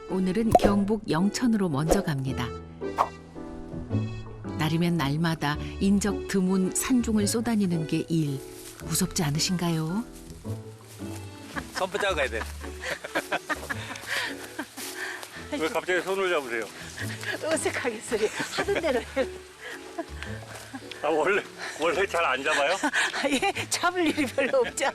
오늘은 경북 영천으로 먼저 갑니다. 날이면 날마다 인적 드문 산중을 쏘다니는 게 일. 무섭지 않으신가요? 손 붙잡고 가야 돼. 왜 갑자기 손을 잡으세요? 어색하게 소리 하던 대로 해. 아, 원래 잘 안 잡아요? 예, 잡을 일이 별로 없죠.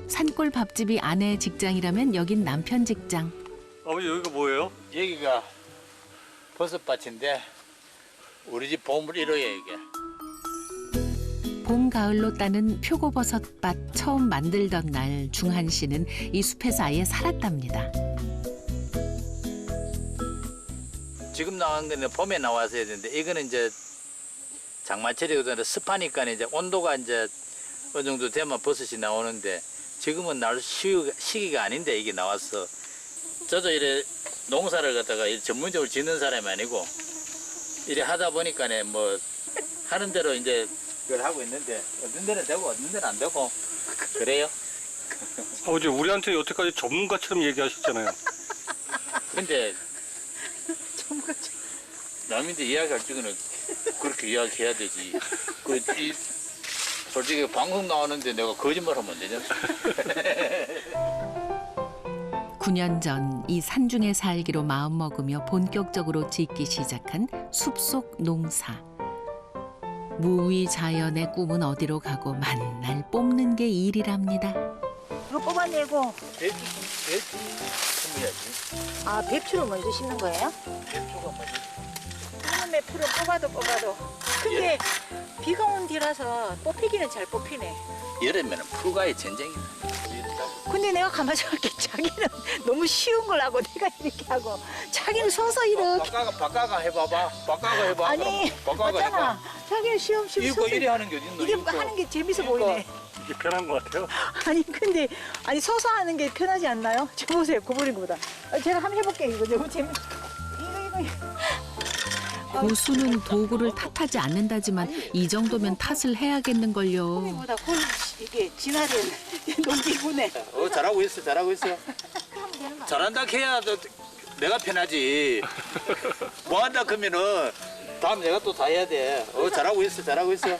산골 밥집이 아내 직장이라면 여긴 남편 직장. 아버지 여기가 뭐예요? 여기가 버섯밭인데 우리 집 보물 1호예요 이게. 봄, 가을로 따는 표고버섯밭 처음 만들던 날 중한 씨는 이 숲에서 아예 살았답니다. 지금 나온 거는 봄에 나와서 해야 되는데 이거는 이제 장마철이거든요. 습하니까 이제 온도가 이제 어느 정도 되면 버섯이 나오는데 지금은 날 시기가 아닌데 이게 나왔어. 저도 이래 농사를 갖다가 전문적으로 짓는 사람이 아니고 이래 하다 보니까 뭐 하는 대로 이제 그걸 하고 있는데 어떤 데는 되고 어떤 데는 안 되고 그래요. 아버지 우리한테 여태까지 전문가처럼 얘기하셨잖아요. 근데 남인데 이야기할 적에는 그렇게 이야기해야 되지. 솔직히 방송 나오는데 내가 거짓말하면 안 되잖아. 9년 전 이 산중에 살기로 마음먹으며 본격적으로 짓기 시작한 숲속 농사. 무위 자연의 꿈은 어디로 가고 만날 뽑는 게 일이랍니다. 이거 뽑아내고, 배추 심어야지. 아, 배추를 먼저 심는 거예요? 배추가 뭐지? 이놈의 풀은 뽑아도. 근데 비가 온 뒤라서 뽑히기는 잘 뽑히네. 여름에는 풀과의 전쟁이다. 근데 내가 가만히 생각해 자기는 너무 쉬운 걸 하고 내가 이렇게 하고 자기는 서서 이렇게 바꿔가 해봐봐. 바꿔가 해봐. 아니 바꿔가 맞잖아. 해봐. 자기는 쉬엄 이거 서서 이래 하는 게 어딨노? 이게 하는 게 재밌어 보이네. 이게 편한 것 같아요. 아니 근데 서서 하는 게 편하지 않나요? 저 보세요 구부린 거보다. 제가 한번 해볼게요. 이거 너무 재밌어. 이거. 고수는 도구를 탓하지 않는다지만 이 정도면 탓을 해야겠는걸요. 보다 이게 진화된 농기구네. 잘하고 있어. 잘한다 해야 내가 편하지. 뭐 한다 그러면은 다음 내가 또 다 해야 돼. 잘하고 있어.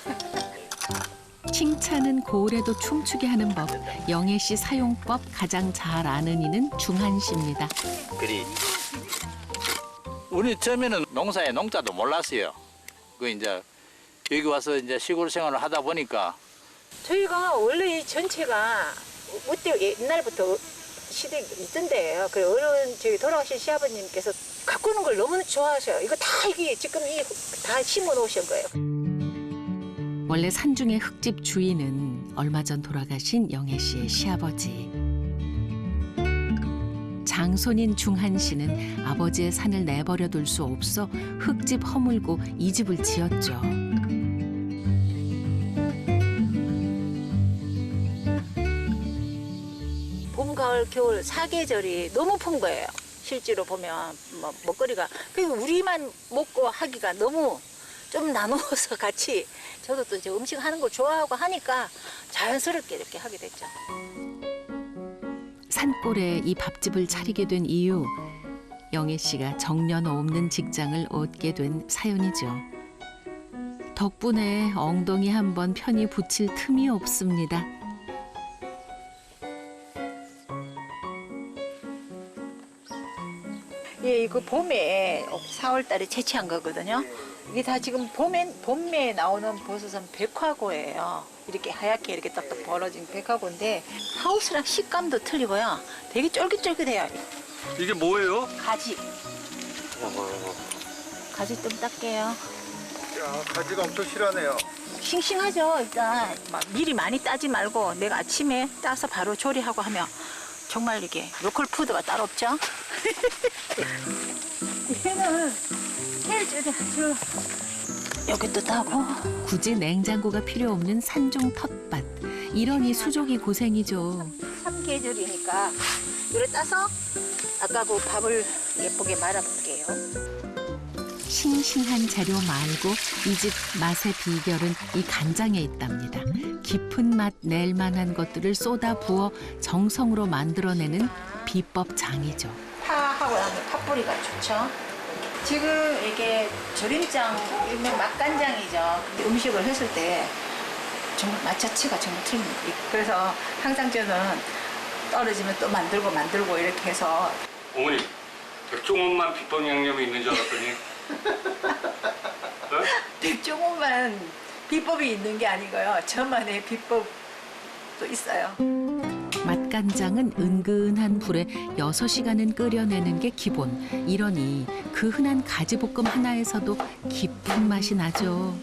칭찬은 고래도 춤추게 하는 법. 영애 씨 사용법 가장 잘 아는 이는 중한 씨입니다. 그리. 우리 처음에는 농사에 농자도 몰랐어요. 그 이제 여기 와서 이제 시골 생활을 하다 보니까 저희가 원래 이 전체가 그때 옛날부터 시댁 있던 데예요. 그 어른 저기 돌아가신 시아버님께서 갖고 오는 걸 너무 좋아하셔요. 이거 다 이게 지금 다 심어 놓으신 거예요. 원래 산중의 흙집 주인은 얼마 전 돌아가신 영애 씨의 시아버지. 장손인 중한 씨는 아버지의 산을 내버려 둘 수 없어 흙집 허물고 이 집을 지었죠. 봄, 가을, 겨울 사계절이 너무 푼 거예요. 실제로 보면 뭐 먹거리가 그리고 우리만 먹고 하기가 너무 좀 나누어서 같이 저도 또 이제 음식 하는 거 좋아하고 하니까 자연스럽게 이렇게 하게 됐죠. 산골에 이 밥집을 차리게 된 이유, 영애 씨가 정년 없는 직장을 얻게 된 사연이죠. 덕분에 엉덩이 한번 편히 붙일 틈이 없습니다. 예, 이거 봄에 4월 달에 채취한 거거든요. 이게 다 지금 봄에 나오는 버섯은 백화고예요. 이렇게 하얗게 이렇게 딱딱 벌어진 백화고인데 하우스랑 식감도 틀리고요. 되게 쫄깃쫄깃해요. 이게 뭐예요? 가지. 가지 좀 닦게요. 야, 가지가 엄청 실하네요. 싱싱하죠. 일단 막 미리 많이 따지 말고 내가 아침에 따서 바로 조리하고 하면 정말 이게 로컬 푸드가 따로 없죠. 얘는 여기도 따고 굳이 냉장고가 필요 없는 산중 텃밭. 이러니 수족이 고생이죠. 3계절이니까 이걸 따서 아까 그 밥을 예쁘게 말아볼게요. 싱싱한 재료 말고 이 집 맛의 비결은 이 간장에 있답니다. 깊은 맛 낼 만한 것들을 쏟아 부어 정성으로 만들어내는 비법 장이죠. 파하고 나면 팥뿌리가 좋죠. 지금 이게 조림장, 일명 맛간장이죠. 음식을 했을 때 정말 맛 자체가 정말 틀립니다. 그래서 항상 저는 떨어지면 또 만들고 이렇게 해서. 어머니, 백종원만 비법 양념이 있는 줄 알았더니. 어? 백종원만 비법이 있는 게 아니고요. 저만의 비법도 있어요. 맛간장은 은근한 불에 6시간은 끓여내는 게 기본. 이러니 그 흔한 가지볶음 하나에서도 깊은 맛이 나죠.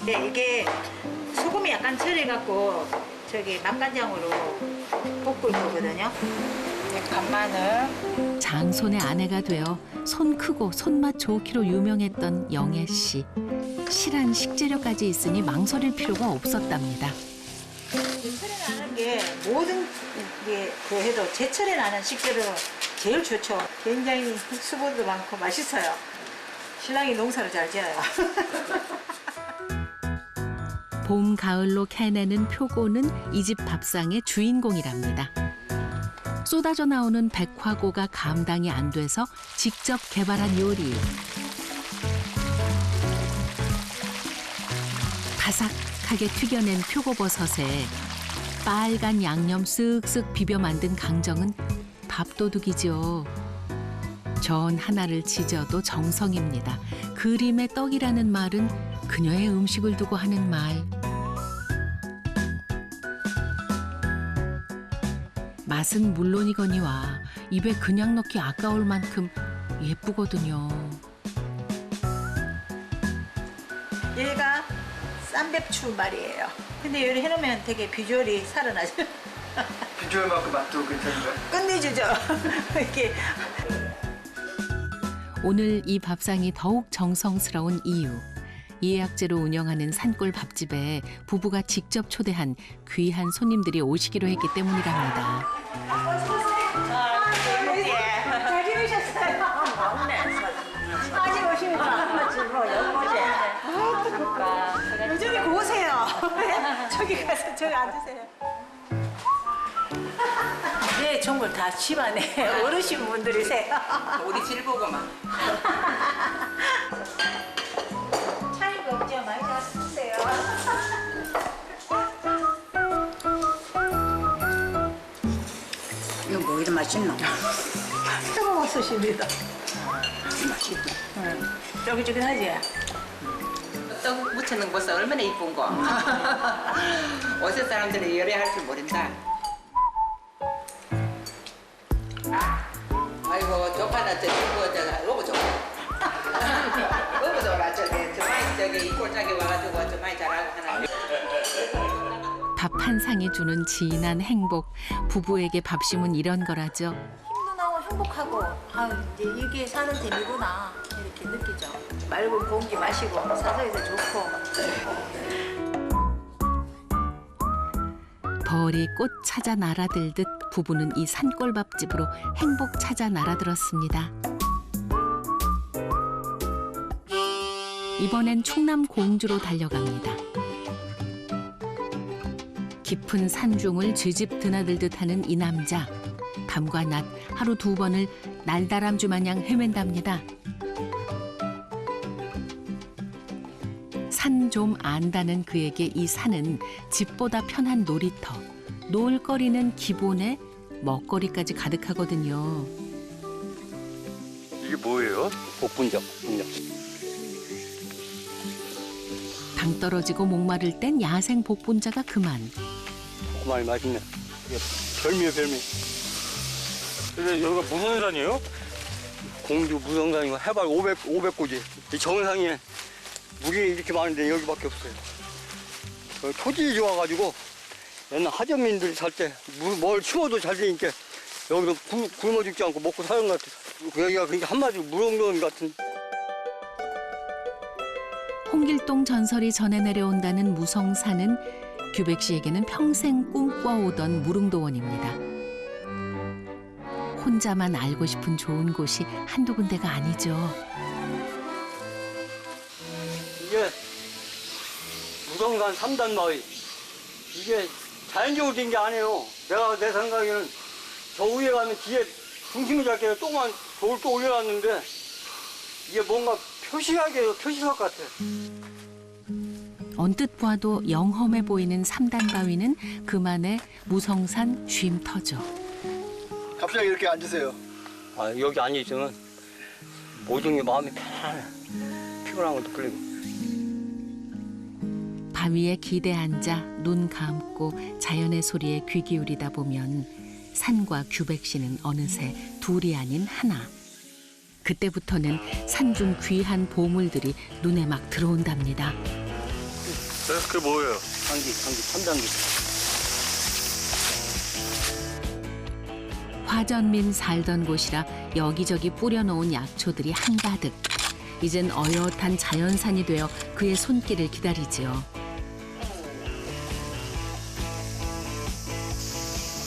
네, 이게 소금이 약간 절여갖고 저기 맛간장으로 볶을 거거든요. 네, 간마늘. 장손의 아내가 되어 손 크고 손맛 좋기로 유명했던 영애 씨. 실한 식재료까지 있으니 망설일 필요가 없었답니다. 제철에 나는 게 모든 게 해도 제철에 나는 식재료 제일 좋죠. 굉장히 수분도 많고 맛있어요. 신랑이 농사를 잘 지어요. 봄, 가을로 캐내는 표고는 이 집 밥상의 주인공이랍니다. 쏟아져 나오는 백화고가 감당이 안 돼서 직접 개발한 요리. 바삭하게 튀겨낸 표고버섯에 빨간 양념 쓱쓱 비벼 만든 강정은 밥도둑이죠. 전 하나를 지져도 정성입니다. 그림의 떡이라는 말은 그녀의 음식을 두고 하는 말. 맛은 물론이거니와 입에 그냥 넣기 아까울 만큼 예쁘거든요. 얘가 쌈배추 말이에요. 근데 요리 해놓으면 되게 비주얼이 살아나죠. 비주얼만큼 맛도 괜찮은가요? 끝내주죠. 이렇게. 오늘 이 밥상이 더욱 정성스러운 이유. 예약제로 운영하는 산골 밥집에 부부가 직접 초대한 귀한 손님들이 오시기로 했기 때문이랍니다. 잘 지내셨어요? 아직 오시니까 요즘에 고우세요. 저기 가서 저기 앉으세요. 네, 정말 다 집안에 어르신 분들이세요. 우리 질 보고만. 차이가 없죠? 많이 잘 쓰세요. 이거 뭐 이리 맛있노? 새콤 쓰십니다. 맛있다. 쫄깃쫄깃하지? 떡 묻혀놓은 것은 얼마나 이쁜 거. 어제 사람들이 요리할 줄 모른다. 아이고 쪽파나 저기 구워져가 로고 좋아. 로고 좋아 저기 이 꼴짝이 와가지고 저 많이 잘하고 하나. 밥 한 상이 주는 진한 행복. 부부에게 밥심은 이런 거라죠. 힘도 나고 행복하고 이제 이게 사는 재미구나 이렇게 느끼죠. 맑은 공기 마시고 사서에서 좋고. 벌이 꽃 찾아 날아들듯 부부는 이 산골밥집으로 행복 찾아 날아들었습니다. 이번엔 충남 공주로 달려갑니다. 깊은 산중을 쥐집 드나들듯 하는 이 남자. 밤과 낮 하루 2번을 날다람쥐 마냥 헤맨답니다. 산 좀 안다는 그에게 이 산은 집보다 편한 놀이터. 놀거리는 기본에 먹거리까지 가득하거든요. 이게 뭐예요? 복분자. 당 떨어지고 목마를 땐 야생 복분자가 그만. 정말 맛있네. 이게 별미야, 별미. 근데 여기가 무슨 산이에요? 공주 무성산이고 해발 500고지. 이 정상에 물이 이렇게 많은데 여기밖에 없어요. 토질이 좋아가지고 옛날 하전민들이 살 때 뭘 심어도 잘 되니까 여기서 굶어 죽지 않고 먹고 사는 것 같아요. 여기가 그러니까 한마디로 무릉도원 같은. 홍길동 전설이 전해 내려온다는 무성산은 규백 씨에게는 평생 꿈꿔오던 무릉도원입니다. 혼자만 알고 싶은 좋은 곳이 한두 군데가 아니죠. 이게 무성산 3단 마을. 이게 자연적으로 된 게 아니에요. 내 생각에는 저 위에 가면 뒤에 중심을 잡기 위해서 조그만 돌을 또 올려놨는데 이게 뭔가 표시각 같아. 언뜻 봐도 영험해 보이는 3단 바위는 그만의 무성산 쉼터죠. 갑자기 이렇게 앉으세요. 아, 여기 앉아있으면 모든 게 마음이 편안해. 피곤한 것도 풀리고. 바위에 기대 앉아 눈 감고 자연의 소리에 귀 기울이다 보면 산과 규백씨는 어느새 둘이 아닌 하나. 그때부터는 산중 귀한 보물들이 눈에 막 들어온답니다. 그게 뭐예요? 장기, 천장기. 화전민 살던 곳이라 여기저기 뿌려놓은 약초들이 한가득. 이젠 어엿한 자연산이 되어 그의 손길을 기다리지요.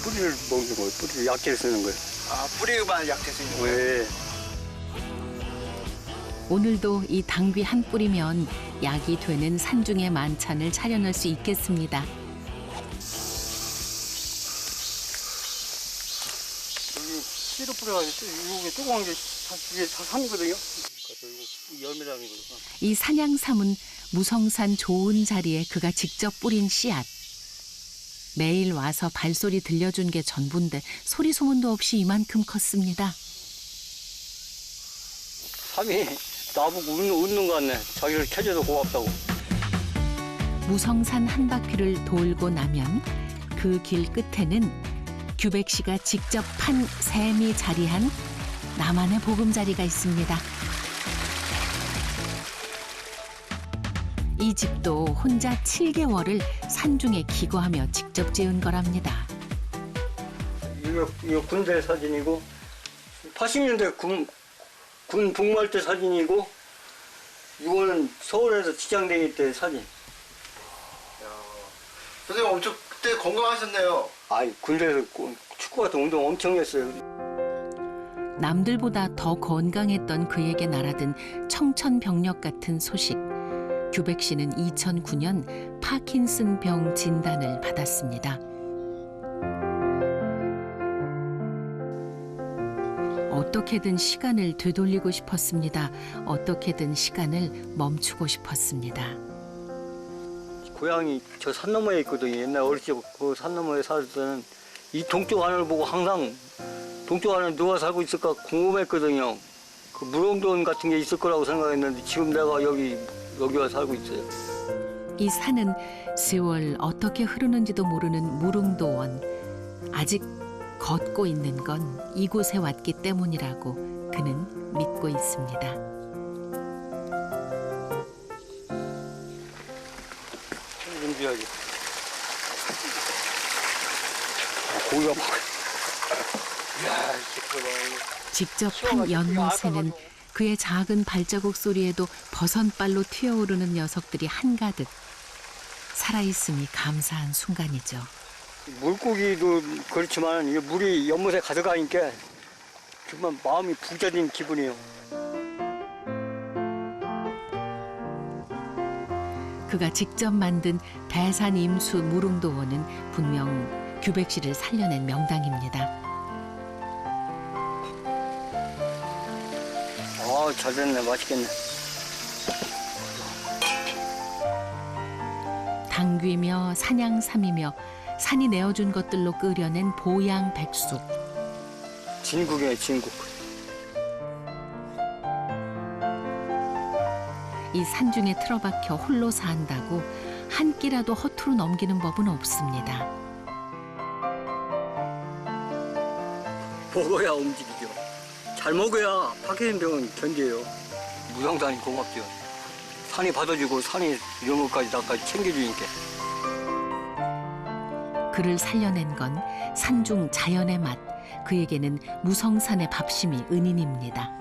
뿌리를 먹는 거예요. 뿌리를 약재를 쓰는 거예요. 아, 뿌리만 약재 쓰는 거예요? 왜? 오늘도 이 당귀 한 뿌리면 약이 되는 산중의 만찬을 차려낼 수 있겠습니다. 여기 씨로 뿌려가지고 이게 조그만 게 이게 산이거든요. 그래서 열매장이거든요. 이 산양삼은 무성산 좋은 자리에 그가 직접 뿌린 씨앗. 매일 와서 발소리 들려준 게 전부인데 소리 소문도 없이 이만큼 컸습니다. 삼이 나보고 웃는 것 같네. 자기를 캐줘서 고맙다고. 무성산 한 바퀴를 돌고 나면 그 길 끝에는 규백 씨가 직접 판 샘이 자리한 나만의 보금자리가 있습니다. 이 집도 혼자 7개월을 산중에 기거하며 직접 지은 거랍니다. 이거 군대 사진이고 80년대 군 복무할 때 사진이고 이거는 서울에서 직장 다닐 때 사진. 선생님 엄청 그때 건강하셨네요. 아이 군대에서 축구 같은 운동 엄청 했어요. 남들보다 더 건강했던 그에게 날아든 청천벽력 같은 소식. 규백 씨는 2009년 파킨슨병 진단을 받았습니다. 어떻게든 시간을 되돌리고 싶었습니다. 어떻게든 시간을 멈추고 싶었습니다. 고향이 저 산 너머에 있거든요. 옛날 어렸을 때 그 산 너머에 살 때는 이 동쪽 하늘을 보고 항상 동쪽 하늘 누가 살고 있을까 궁금했거든요. 그 무릉도원 같은 게 있을 거라고 생각했는데 지금 내가 여기 와 살고 있어요. 이 산은 세월 어떻게 흐르는지도 모르는 무릉도원. 아직 걷고 있는 건 이곳에 왔기 때문이라고 그는 믿고 있습니다. 준비하지. 고기가 막. 이야, 직접 한 연못에는 그의 작은 발자국 소리에도 버선발로 튀어오르는 녀석들이 한가득. 살아있음이 감사한 순간이죠. 물고기도 그렇지만 이게 물이 연못에 가득하니까 정말 마음이 부자된 기분이에요. 그가 직접 만든 대산 임수 무릉도원은 분명 규백 씨를 살려낸 명당입니다. 아, 잘 됐네. 맛있겠네. 당귀며 산양삼이며 산이 내어준 것들로 끓여낸 보양 백숙. 진국이에요, 진국. 이 산중에 틀어박혀 홀로 산다고 한 끼라도 허투루 넘기는 법은 없습니다. 먹어야 움직이죠. 잘 먹어야 파킨슨병은 견뎌요. 무성산이 고맙죠. 산이 받아주고 산이 이런 것까지 나까지 챙겨주니까. 그를 살려낸 건 산중 자연의 맛. 그에게는 무성산의 밥심이 은인입니다.